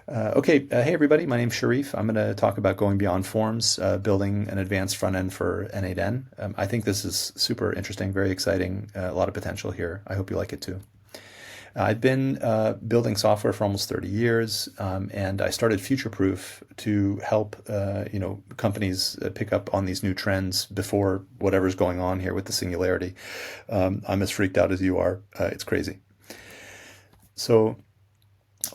Hey everybody, my name's Sharif. I'm going to talk about going beyond forms, building an advanced front end for n8n. I think this is super interesting, very exciting, a lot of potential here. I hope you like it too. I've been building software for almost 30 years, and I started Futureproof to help companies pick up on these new trends before whatever's going on here with the singularity. I'm as freaked out as you are. It's crazy. So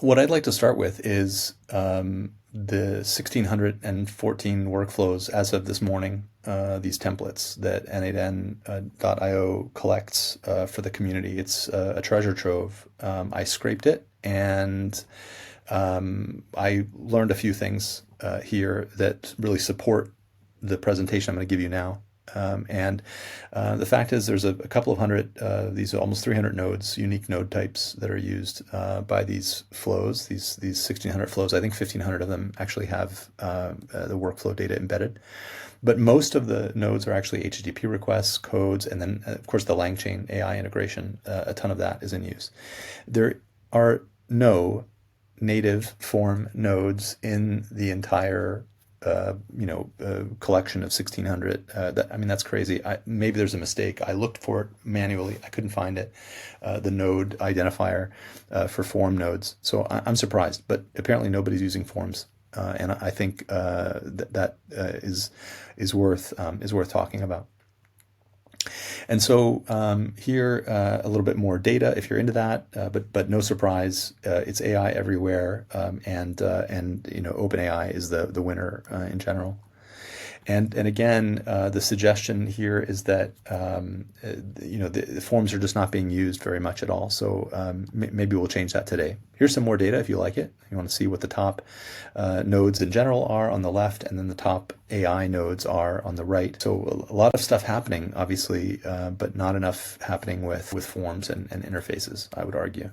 what I'd like to start with is the 1614 workflows as of this morning, these templates that n8n.io collects for the community. It's a treasure trove. I scraped it and I learned a few things here that really support the presentation I'm going to give you now. The fact is there's a couple of hundred, these almost 300 nodes, unique node types that are used by these flows, these 1600 flows. I think 1500 of them actually have the workflow data embedded. But most of the nodes are actually HTTP requests, codes, and then, of course, the LangChain AI integration. A ton of that is in use. There are no native form nodes in the entire collection of 1600. That's crazy. Maybe there's a mistake. I looked for it manually. I couldn't find it. The node identifier for form nodes. So I'm surprised, but apparently nobody's using forms. And I think that is worth talking about. And so here, a little bit more data if you're into that, but no surprise, it's AI everywhere, and OpenAI is the winner in general. And again, the suggestion here is that the forms are just not being used very much at all. So maybe we'll change that today. Here's some more data if you like it. You want to see what the top nodes in general are on the left, and then the top AI nodes are on the right. So a lot of stuff happening, obviously, but not enough happening with forms and interfaces, I would argue.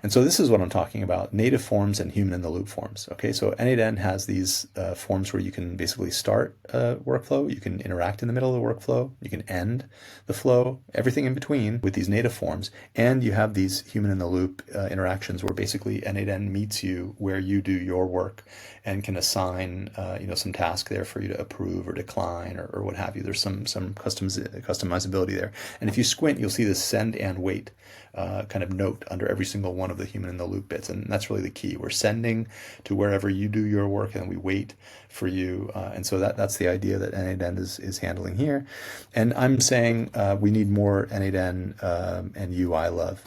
And so this is what I'm talking about, native forms and human-in-the-loop forms. Okay, so n8n has these forms where you can basically start a workflow, you can interact in the middle of the workflow, you can end the flow, everything in between with these native forms, and you have these human-in-the-loop interactions where basically n8n meets you where you do your work and can assign some task there for you to approve or decline or what have you. There's some customizability there. And if you squint, you'll see this send and wait kind of note under every single one of the human in the loop bits. And that's really the key. We're sending to wherever you do your work and we wait for you. And so that's the idea that n8n is handling here. And I'm saying we need more n8n and UI love.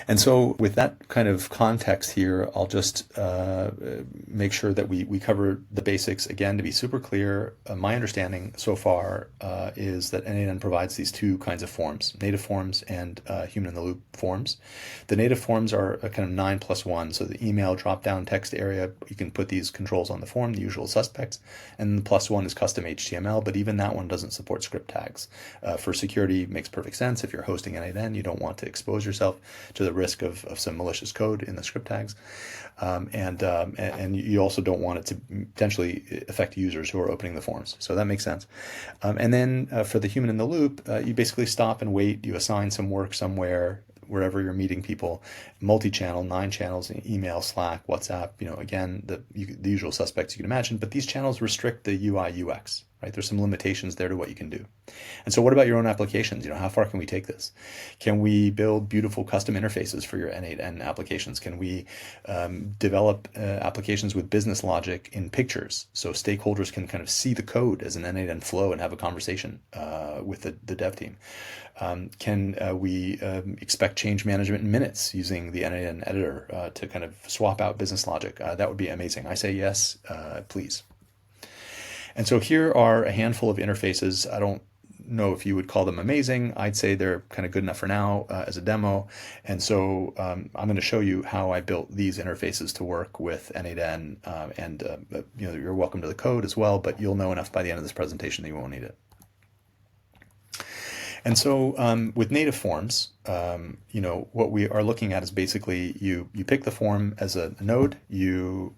And so with that kind of context here, I'll just make sure that we cover the basics again to be super clear. My understanding so far is that n8n provides these two kinds of forms, native forms and human-in-the-loop forms. The native forms are a kind of 9+1. So the email drop-down text area, you can put these controls on the form, the usual suspects. And the +1 is custom HTML, but even that one doesn't support script tags. For security, makes perfect sense. If you're hosting n8n, you don't want to expose yourself to the risk of some malicious code in the script tags, and you also don't want it to potentially affect users who are opening the forms. So that makes sense. And then for the human in the loop, you basically stop and wait. You assign some work somewhere, wherever you're meeting people, multi-channel, 9 channels, email, Slack, WhatsApp, again, the usual suspects you can imagine, but these channels restrict the UI UX, right? There's some limitations there to what you can do. And so what about your own applications? How far can we take this? Can we build beautiful custom interfaces for your n8n applications? Can we develop applications with business logic in pictures so stakeholders can kind of see the code as an n8n flow and have a conversation with the dev team? Can we expect change management in minutes using the n8n editor to kind of swap out business logic? That would be amazing. I say yes, please. And so here are a handful of interfaces. I don't know if you would call them amazing. I'd say they're kind of good enough for now as a demo. And so I'm going to show you how I built these interfaces to work with n8n. You're welcome to the code as well, but you'll know enough by the end of this presentation that you won't need it. And so with native forms, what we are looking at is basically you pick the form as a node, you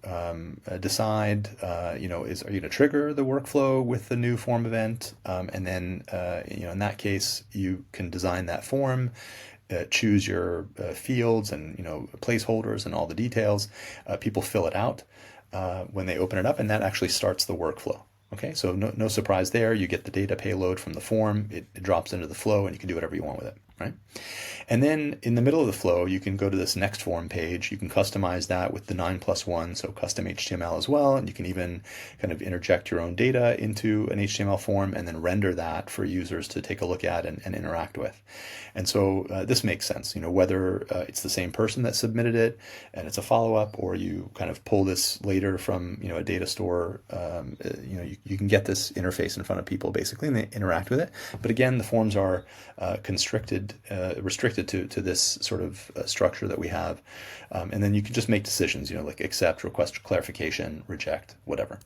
decide, are you going to trigger the workflow with the new form event? And then, in that case, you can design that form. choose your fields and placeholders and all the details. People fill it out when they open it up, and that actually starts the workflow. Okay, so no surprise there. You get the data payload from the form, it drops into the flow, and you can do whatever you want with it, right? And then in the middle of the flow, you can go to this next form page. You can customize that with the 9+1, so custom HTML as well. And you can even kind of interject your own data into an HTML form and then render that for users to take a look at and interact with. And so this makes sense, whether it's the same person that submitted it and it's a follow-up, or you kind of pull this later from, a data store, you can get this interface in front of people basically and they interact with it. But again, the forms are restricted to this sort of structure that we have. And then you can just make decisions, like accept, request clarification, reject, whatever.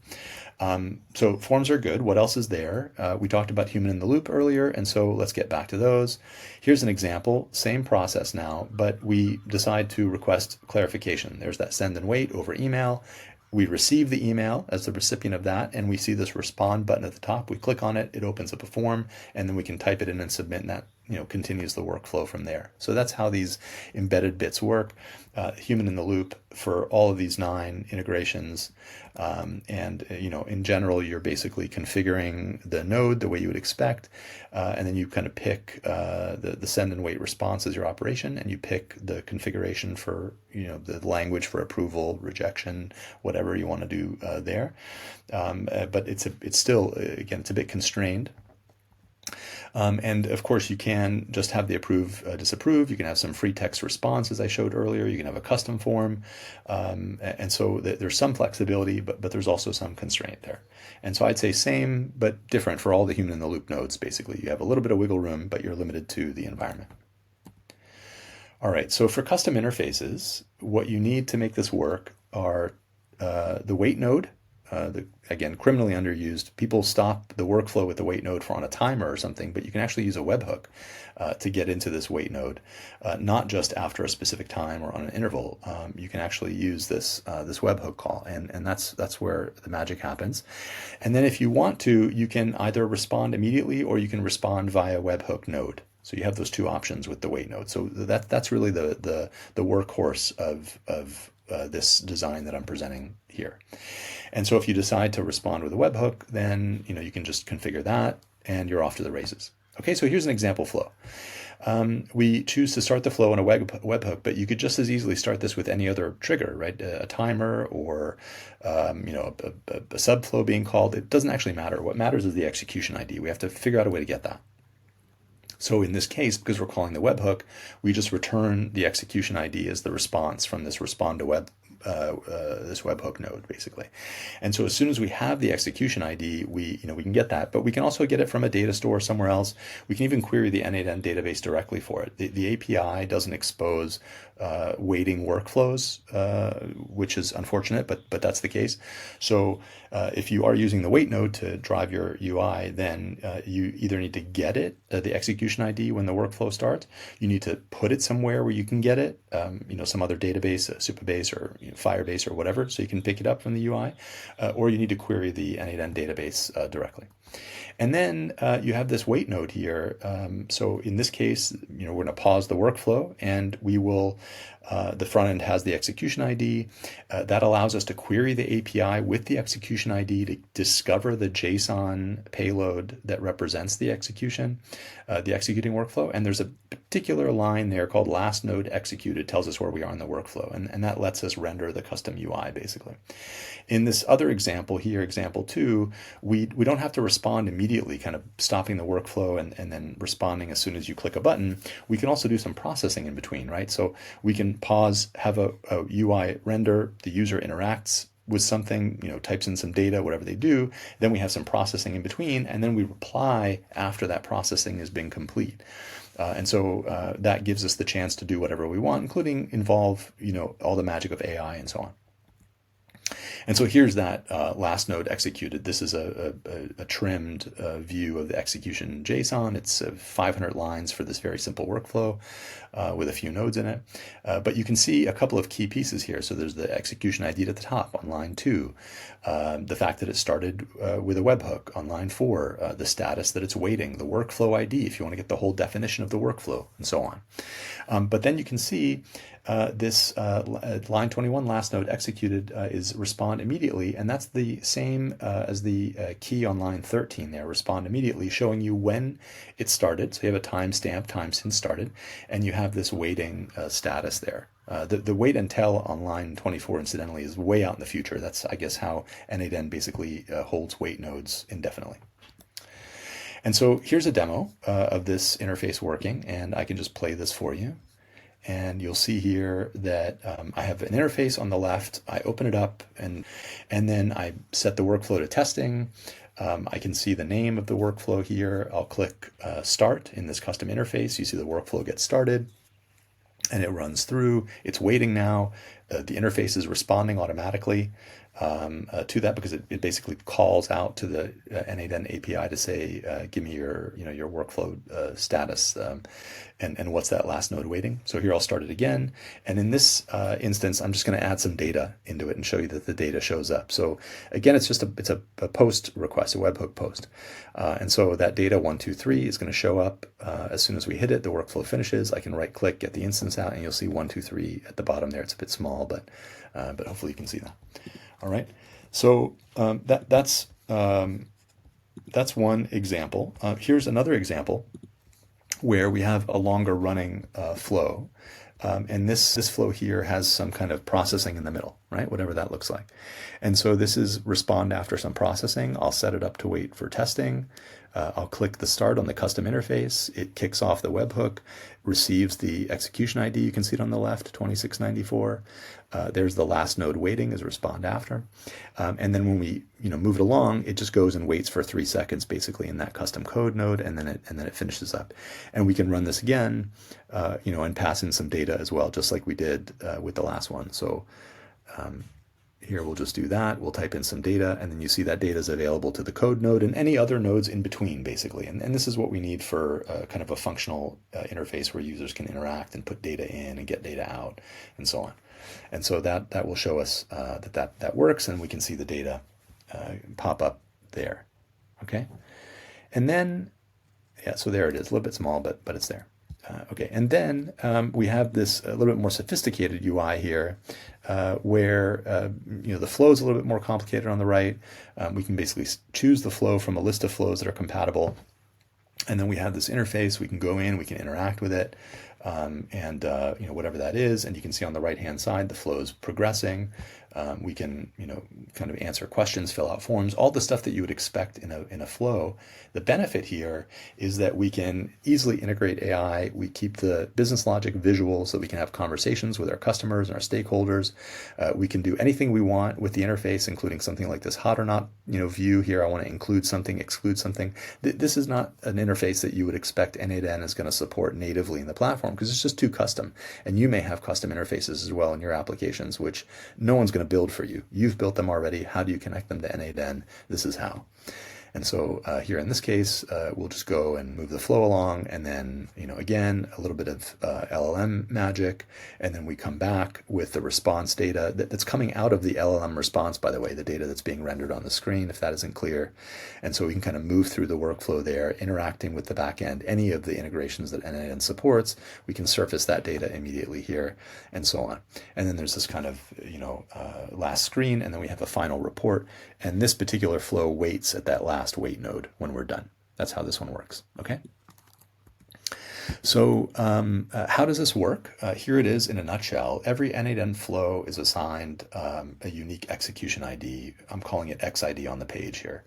So forms are good. What else is there? We talked about human in the loop earlier, and so let's get back to those. Here's an example, same process now, but we decide to request clarification. There's that send and wait over email. We receive the email as the recipient of that, and we see this respond button at the top. We click on it, it opens up a form, and then we can type it in and submit, and that continues the workflow from there. So that's how these embedded bits work. Human in the loop for all of these 9 integrations. In general, you're basically configuring the node the way you would expect. And then you kind of pick the send and wait response as your operation, and you pick the configuration for, the language for approval, rejection, whatever you want to do there. But it's still, again, it's a bit constrained. And of course, you can just have the approve, disapprove. You can have some free text response, as I showed earlier. You can have a custom form. And so there's some flexibility, but there's also some constraint there. And so I'd say same, but different for all the human in the loop nodes, basically. You have a little bit of wiggle room, but you're limited to the environment. All right, so for custom interfaces, what you need to make this work are the wait node. Again, criminally underused. People stop the workflow with the wait node for on a timer or something, but you can actually use a webhook to get into this wait node, not just after a specific time or on an interval. You can actually use this webhook call, and that's where the magic happens. And then if you want to, you can either respond immediately or you can respond via webhook node. So you have those two options with the wait node. So that's really the workhorse of this design that I'm presenting here. And so if you decide to respond with a webhook, then you can just configure that and you're off to the races. Okay, so here's an example flow. We choose to start the flow in a webhook, but you could just as easily start this with any other trigger, right? A timer or a subflow being called. It doesn't actually matter. What matters is the execution ID. We have to figure out a way to get that. So in this case, because we're calling the webhook, we just return the execution ID as the response from this respond to web this webhook node, basically. And so as soon as we have the execution ID, we can get that, but we can also get it from a data store somewhere else. We can even query the n8n database directly for it. The API doesn't expose waiting workflows, which is unfortunate, but that's the case. So if you are using the wait node to drive your UI, then you either need to get it, the execution ID when the workflow starts. You need to put it somewhere where you can get it, some other database, Supabase or Firebase or whatever, so you can pick it up from the UI, or you need to query the n8n database directly. And then you have this wait node here. So in this case, we're going to pause the workflow, and we will, the front end has the execution ID. That allows us to query the API with the execution ID to discover the JSON payload that represents the executing workflow. And there's a particular line there called last node executed, tells us where we are in the workflow. And that lets us render the custom UI, basically. In this other example here, example 2, we don't have to respond immediately, kind of stopping the workflow and then responding as soon as you click a button. We can also do some processing in between, right? So we can pause, have a UI render, the user interacts with something, types in some data, whatever they do, then we have some processing in between, and then we reply after that processing has been complete. And so that gives us the chance to do whatever we want, including involve, all the magic of AI and so on. And so here's that last node executed. This is a trimmed view of the execution JSON. It's 500 lines for this very simple workflow. with a few nodes in it. But you can see a couple of key pieces here. So there's the execution ID at the top on line 2, the fact that it started with a webhook on line 4, the status that it's waiting, the workflow ID if you want to get the whole definition of the workflow, and so on. But then you can see this line 21 last node executed is respond immediately, and that's the same as the key on line 13 there, respond immediately, showing you when it started. So you have a timestamp, time since started, and you have this waiting status there. The wait until on line 24, incidentally, is way out in the future. That's, I guess, how n8n basically holds wait nodes indefinitely. And so here's a demo of this interface working, and I can just play this for you. And you'll see here that I have an interface on the left. I open it up, and then I set the workflow to testing. I can see the name of the workflow here. I'll click Start in this custom interface. You see the workflow gets started, and it runs through. It's waiting now. The interface is responding automatically to that, because it basically calls out to the n8n API to say, give me your your workflow status, and what's that last node waiting. So here I'll start it again, and in this instance I'm just going to add some data into it and show you that the data shows up. So again, it's just a post request, a webhook post, and so that data 1 2 3 is going to show up as soon as we hit it. The workflow finishes. I can right click, get the instance out, and you'll see 1 2 3 at the bottom there. It's a bit small, but hopefully you can see that. All right, so that's one example. Here's another example where we have a longer running flow, and this flow here has some kind of processing in the middle, right? Whatever that looks like. And so this is respond after some processing. I'll set it up to wait for testing. I'll click the start on the custom interface. It kicks off the webhook, receives the execution ID. You can see it on the left, 2694. There's the last node waiting as respond after. And then when we move it along, it just goes and waits for 3 seconds basically in that custom code node, and then it finishes up. And we can run this again, and pass in some data as well, just like we did with the last one. So here we'll just do that. We'll type in some data, and then you see that data is available to the code node and any other nodes in between, basically. And this is what we need for kind of a functional interface where users can interact and put data in and get data out and so on. And so that will show us that works, and we can see the data pop up there. Okay, and then so there it is, a little bit small, but it's there. Okay, and then we have this a little bit more sophisticated UI here, where the flow is a little bit more complicated on the right. We can basically choose the flow from a list of flows that are compatible, and then we have this interface. We can go in, we can interact with it, and whatever that is. And you can see on the right hand side the flow is progressing. We can kind of answer questions, fill out forms, all the stuff that you would expect in a flow. The benefit here is that we can easily integrate AI. We keep the business logic visual so that we can have conversations with our customers and our stakeholders. We can do anything we want with the interface, including something like this hot or not view here. I want to include something, exclude something. This is not an interface that you would expect n8n is going to support natively in the platform, because it's just too custom. And you may have custom interfaces as well in your applications, which no one's going to build for you. You've built them already. How do you connect them to n8n? This is how. And so here in this case, we'll just go and move the flow along, and then, again, a little bit of LLM magic, and then we come back with the response data that's coming out of the LLM response, by the way, the data that's being rendered on the screen, if that isn't clear. And so we can kind of move through the workflow there, interacting with the backend, any of the integrations that n8n supports. We can surface that data immediately here, and so on. And then there's this kind of, last screen, and then we have a final report. And this particular flow waits at that last wait node when we're done. That's how this one works. Okay. So how does this work? Here it is in a nutshell. Every n8n flow is assigned a unique execution ID. I'm calling it XID on the page here.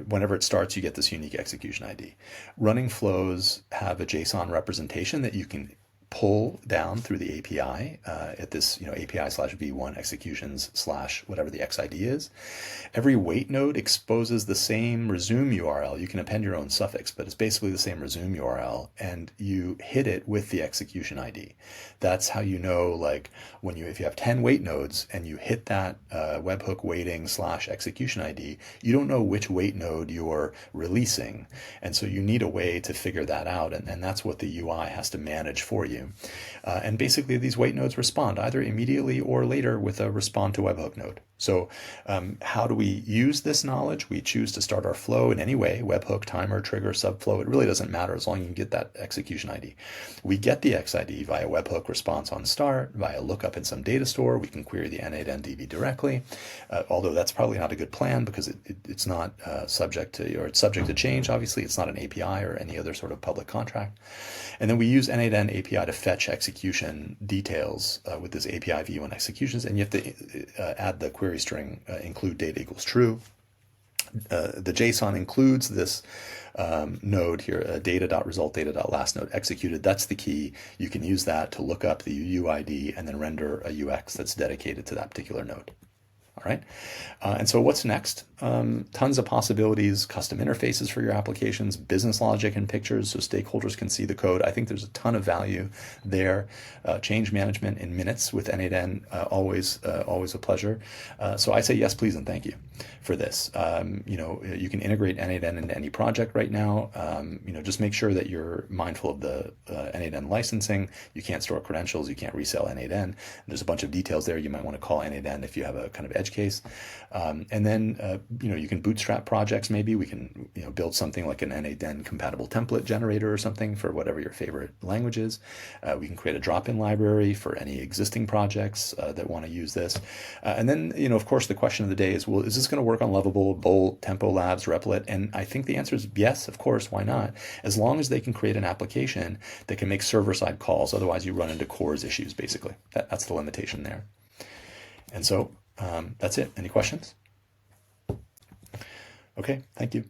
Whenever it starts, you get this unique execution ID. Running flows have a JSON representation that you can pull down through the API at this, API/v1 executions/ whatever the XID is. Every wait node exposes the same resume URL. You can append your own suffix, but it's basically the same resume URL, and you hit it with the execution ID. That's how you know, like if you have 10 wait nodes and you hit that webhook waiting/execution ID, you don't know which wait node you're releasing. And so you need a way to figure that out. And that's what the UI has to manage for you. And basically these wait nodes respond either immediately or later with a respond to webhook node. So how do we use this knowledge? We choose to start our flow in any way, webhook, timer, trigger, subflow. It really doesn't matter as long as you can get that execution ID. We get the XID via webhook response on start, via lookup in some data store. We can query the n8n DB directly, although that's probably not a good plan because it's not subject to, or it's subject to change, obviously. It's not an API or any other sort of public contract. And then we use n8n API to fetch execution details with this API v1 executions, and you have to add the query string include data equals true. The JSON includes this node here, data.result, data.last node executed. That's the key. You can use that to look up the UUID and then render a UX that's dedicated to that particular node. All right. And so what's next? Tons of possibilities, custom interfaces for your applications, business logic and pictures so stakeholders can see the code. I think there's a ton of value there. Change management in minutes with n8n, always a pleasure. So I say yes, please, and thank you for this. You can integrate n8n into any project right now. Just make sure that you're mindful of the n8n licensing. You can't store credentials. You can't resell n8n. There's a bunch of details there. You might want to call n8n if you have a kind of edge case. And then, you can bootstrap projects. Maybe we can, build something like an n8n compatible template generator or something for whatever your favorite language is. We can create a drop-in library for any existing projects that want to use this. And then, of course, the question of the day is, well, is this going to work on Lovable, Bolt, Tempo Labs, Replit? And I think the answer is yes, of course, why not? As long as they can create an application that can make server-side calls. Otherwise, you run into CORS issues, basically. That's the limitation there. And so that's it. Any questions? Okay, thank you.